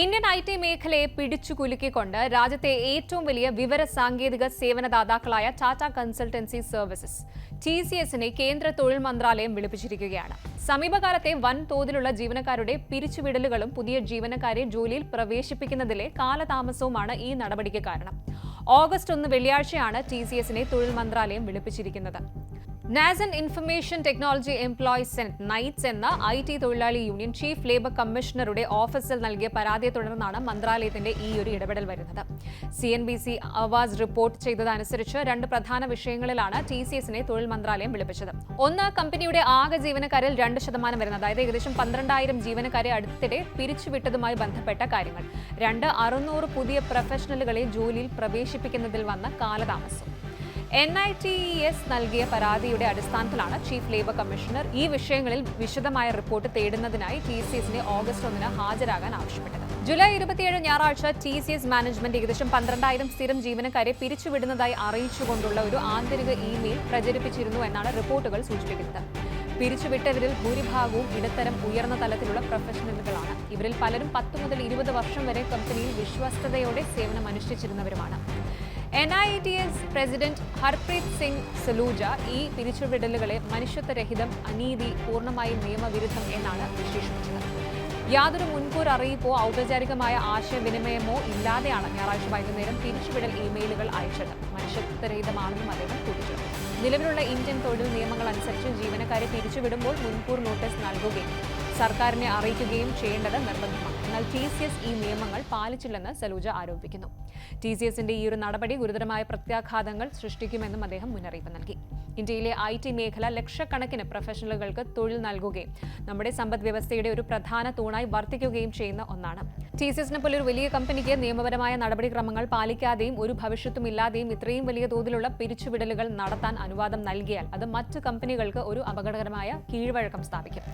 Indian I T മേഖലയെ പിടിച്ചുകുലുക്കിക്കൊണ്ട് രാജ്യത്തെ ഏറ്റവും വലിയ വിവര സാങ്കേതിക സേവനദാതാക്കളായ ടാറ്റ കൺസൾട്ടൻസി സർവീസസ് TCSനെ കേന്ദ്ര തൊഴിൽ മന്ത്രാലയം വിളിപ്പിച്ചിരിക്കുകയാണ്. സമീപകാലത്തെ വൻതോതിലുള്ള ജീവനക്കാരുടെ പിരിച്ചുവിടലുകളും പുതിയ ജീവനക്കാരെ ജോലിയിൽ പ്രവേശിപ്പിക്കുന്നതിലെ കാലതാമസവുമാണ് ഈ നടപടിക്ക് കാരണം. ഓഗസ്റ്റ് 1 വെള്ളിയാഴ്ചയാണ് TCSനെ തൊഴിൽ മന്ത്രാലയം വിളിപ്പിച്ചിരിക്കുന്നത്. Nascent information technology employees senate NITES എന്ന IT തൊഴിലാളി യൂണിയൻ ചീഫ് ലേബർ കമ്മീഷണറുടെ ഓഫീസിൽ നൽകിയ പരാതിയെ തുടർന്നാണ് മന്ത്രാലയത്തിന്റെ ഈ ഒരു ഇടപെടൽ വരുന്നത്. CNBC അവാസ് റിപ്പോർട്ട് ചെയ്തതനുസരിച്ച് രണ്ട് പ്രധാന വിഷയങ്ങളിലാണ് TCSനെ തൊഴിൽ മന്ത്രാലയം വിളിപ്പിച്ചത്. ഒന്ന്, കമ്പനിയുടെ ആകെ ജീവനക്കാരിൽ 2% വരുന്നത്, അതായത് ഏകദേശം 12,000 ജീവനക്കാരെ അടുത്തിടെ പിരിച്ചുവിട്ടതുമായി ബന്ധപ്പെട്ട കാര്യങ്ങൾ. 2, 600 പുതിയ പ്രൊഫഷണലുകളെ ജോലിയിൽ പ്രവേശിപ്പിക്കുന്നതിൽ വന്ന കാലതാമസം. NITES നൽകിയ പരാതിയുടെ അടിസ്ഥാനത്തിലാണ് ചീഫ് ലേബർ കമ്മീഷണർ ഈ വിഷയങ്ങളിൽ വിശദമായ റിപ്പോർട്ട് തേടുന്നതിനായി TCSനെ ഓഗസ്റ്റ് 1 ഹാജരാകാൻ ആവശ്യപ്പെട്ടത്. ജൂലൈ 27 ഞായറാഴ്ച TCS മാനേജ്മെന്റ് ഏകദേശം 12,000 സ്ഥിരം ജീവനക്കാരെ പിരിച്ചുവിടുന്നതായി അറിയിച്ചുകൊണ്ടുള്ള ഒരു ആന്തരിക ഇമെയിൽ പ്രചരിപ്പിച്ചിരുന്നു എന്നാണ് റിപ്പോർട്ടുകൾ സൂചിപ്പിക്കുന്നത്. പിരിച്ചുവിട്ടവരിൽ ഭൂരിഭാഗവും ഇടത്തരം ഉയർന്ന തലത്തിലുള്ള പ്രൊഫഷണലുകളാണ്. ഇവരിൽ പലരും 10 മുതൽ 20 വർഷം വരെ കമ്പനിയിൽ വിശ്വസ്തയോടെ സേവനമനുഷ്ഠിച്ചിരുന്നവരുമാണ്. NITES പ്രസിഡന്റ് ഹർപ്രീത് സിംഗ് സലൂജ ഈ പിരിച്ചുവിടലുകളെ മനുഷ്യത്വരഹിതം, അനീതി, പൂർണ്ണമായും നിയമവിരുദ്ധം എന്നാണ് വിശേഷിപ്പിച്ചത്. യാതൊരു മുൻകൂർ അറിയിപ്പോ ഔപചാരികമായ ആശയവിനിമയമോ ഇല്ലാതെയാണ് ഞായറാഴ്ച വൈകുന്നേരം പിരിച്ചുവിടൽ ഇമെയിലുകൾ അയച്ചത്. മനുഷ്യത്വരഹിതമാണെന്നും അദ്ദേഹം കൂട്ടിച്ചേർത്തു. നിലവിലുള്ള ഇന്ത്യൻ തൊഴിൽ നിയമങ്ങൾ അനുസരിച്ച് ജീവനക്കാരെ പിരിച്ചുവിടുമ്പോൾ മുൻകൂർ നോട്ടീസ് നൽകുകയും സർക്കാരിനെ അറിയിക്കുകയും ചെയ്യേണ്ടത് നിർബന്ധമാണ്. എന്നാൽ TCS ഈ നിയമങ്ങൾ പാലിച്ചില്ലെന്ന് സലൂജ ആരോപിക്കുന്നു. TCSന്റെ ഈ ഒരു നടപടി ഗുരുതരമായ പ്രത്യാഘാതങ്ങൾ സൃഷ്ടിക്കുമെന്നും അദ്ദേഹം മുന്നറിയിപ്പ് നൽകി. ഇന്ത്യയിലെ IT മേഖല ലക്ഷക്കണക്കിന് പ്രൊഫഷണലുകൾക്ക് തൊഴിൽ നൽകുകയും നമ്മുടെ സമ്പദ് വ്യവസ്ഥയുടെ ഒരു പ്രധാന തൂണായി വർത്തിക്കുകയും ചെയ്യുന്ന ഒന്നാണ്. TCSനെ പോലെ ഒരു വലിയ കമ്പനിക്ക് നിയമപരമായ നടപടിക്രമങ്ങൾ പാലിക്കാതെയും ഒരു ഭവിഷ്യത്തും ഇല്ലാതെയും ഇത്രയും വലിയ തോതിലുള്ള പിരിച്ചുവിടലുകൾ നടത്താൻ അനുവാദം നൽകിയാൽ അത് മറ്റ് കമ്പനികൾക്ക് ഒരു അപകടകരമായ കീഴ്വഴക്കം സ്ഥാപിക്കും.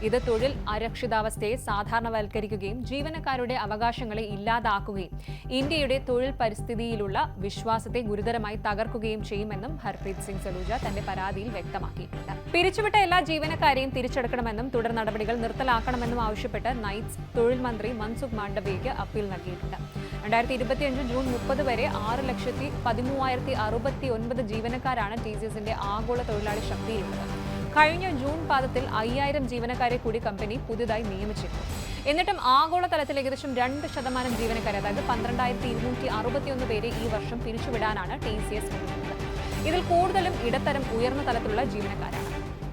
ഇത് തൊഴിൽ അരക്ഷിതാവസ്ഥയെ സാധാരണവൽക്കരിക്കുകയും ജീവനക്കാരുടെ അവകാശങ്ങളെ ഇല്ലാതാക്കുകയും ഇന്ത്യയുടെ തൊഴിൽ പരിസ്ഥിതിയിലുള്ള വിശ്വാസത്തെ ഗുരുതരമായി തകർക്കുകയും ചെയ്യുമെന്നും ഹർപ്രീത് സിംഗ് സലൂജ തന്റെ പരാതിയിൽ വ്യക്തമാക്കിയിട്ടുണ്ട്. പിരിച്ചുവിട്ട എല്ലാ ജീവനക്കാരെയും തിരിച്ചെടുക്കണമെന്നും തുടർ നടപടികൾ നിർത്തലാക്കണമെന്നും ആവശ്യപ്പെട്ട് നൈറ്റ്സ് തൊഴിൽ മന്ത്രി മൻസുഖ് മാണ്ഡവ്യയ്ക്ക് അപ്പീൽ നൽകിയിട്ടുണ്ട്. 2025 ജൂൺ 30 വരെ 6,13,069 ജീവനക്കാരാണ് TCSന്റെ ആഗോള തൊഴിലാളി ശക്തിയിലുള്ളത്. കഴിഞ്ഞ ജൂൺ പാദത്തിൽ 5,000 ജീവനക്കാരെ കൂടി കമ്പനി പുതുതായി നിയമിച്ചിരുന്നു. എന്നിട്ടും ആഗോള തലത്തിൽ ഏകദേശം 2% ജീവനക്കാരെ, അതായത് 12,261 പേരെ ഈ വർഷം പിരിച്ചുവിടാനാണ് TCS ശ്രമിക്കുന്നത്. ഇതിൽ കൂടുതലും ഇടത്തരം ഉയർന്ന തലത്തിലുള്ള ജീവനക്കാരാണ്.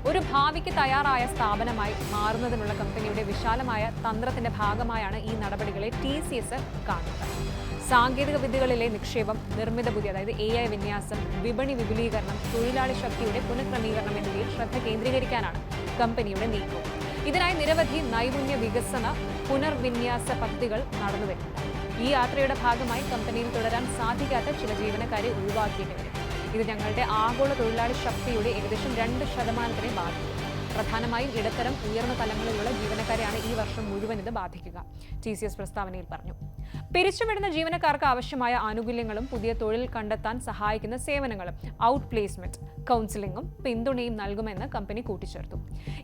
ഒരു ഭാവിക്ക് തയ്യാറായ സ്ഥാപനമായി മാറുന്നതിനുള്ള കമ്പനിയുടെ വിശാലമായ തന്ത്രത്തിന്റെ ഭാഗമായാണ് ഈ നടപടികളെ TCS കാണുന്നത്. സാങ്കേതിക വിദ്യകളിലെ നിക്ഷേപം, നിർമ്മിത ബുദ്ധി അതായത് AI വിന്യാസം, വിപണി വിപുലീകരണം, തൊഴിലാളി ശക്തിയുടെ പുനഃക്രമീകരണം എന്നിവയിൽ ശ്രദ്ധ കേന്ദ്രീകരിക്കാനാണ് കമ്പനിയുടെ നീക്കം. ഇതിനായി നിരവധി നൈപുണ്യ വികസന പുനർവിന്യാസ പദ്ധതികൾ നടന്നുവരുന്നുണ്ട്. ഈ യാത്രയുടെ ഭാഗമായി കമ്പനിയിൽ തുടരാൻ സാധിക്കാത്ത ചില ജീവനക്കാരെ ഒഴിവാക്കിയിട്ട് വരും. ഇത് ഞങ്ങളുടെ ആഗോള തൊഴിലാളി ശക്തിയുടെ ഏകദേശം 2% ബാധിക്കും. പ്രധാനമായും ഇടത്തരം ഉയർന്ന തലങ്ങളിലുള്ള ജീവനക്കാരെയാണ് ഈ വർഷം മുഴുവൻ ഇത് ബാധിക്കുക, TCS പ്രസ്താവനയിൽ പറഞ്ഞു. പിരിച്ചുവിടുന്ന ജീവനക്കാർക്ക് ആവശ്യമായ ആനുകൂല്യങ്ങളും പുതിയ തൊഴിൽ കണ്ടെത്താൻ സഹായിക്കുന്ന സേവനങ്ങളും, ഔട്ട് പ്ലേസ്മെന്റ്, കൗൺസിലിംഗും പിന്തുണയും നൽകുമെന്ന് കമ്പനി കൂട്ടിച്ചേർത്തു.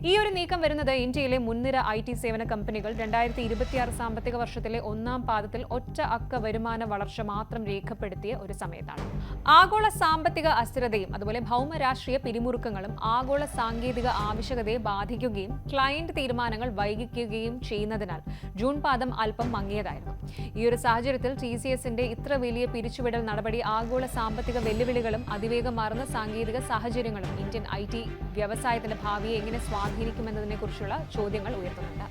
ഈ ഒരു നീക്കം വരുന്നത് ഇന്ത്യയിലെ മുൻനിര IT സേവന കമ്പനികൾ 2026 സാമ്പത്തിക വർഷത്തിലെ 1-ാം പാദത്തിൽ ഒറ്റ അക്ക വരുമാന വളർച്ച മാത്രം രേഖപ്പെടുത്തിയ ഒരു സമയത്താണ്. ആഗോള സാമ്പത്തിക അസ്ഥിരതയും അതുപോലെ ഭൗമ രാഷ്ട്രീയ പിരിമുറുക്കങ്ങളും ആഗോള സാങ്കേതിക ആവശ്യകതയെ ബാധിക്കുകയും ക്ലയന്റ് തീരുമാനങ്ങൾ വൈകിക്കുകയും ചെയ്യുന്നതിനാൽ ജൂൺ പാദം അല്പം മങ്ങിയതായിരുന്നു. ഈ ഒരു സാഹചര്യത്തിൽ TCSന്റെ ഇത്ര വലിയ പിരിച്ചുവിടൽ നടപടി ആഗോള സാമ്പത്തിക വെല്ലുവിളികളും അതിവേഗം മാറുന്ന സാങ്കേതിക സാഹചര്യങ്ങളും ഇന്ത്യൻ IT വ്യവസായത്തിന്റെ ഭാവിയെ എങ്ങനെ സ്വാധീനിക്കുമെന്നതിനെക്കുറിച്ചുള്ള ചോദ്യങ്ങൾ ഉയർത്തുന്നുണ്ട്.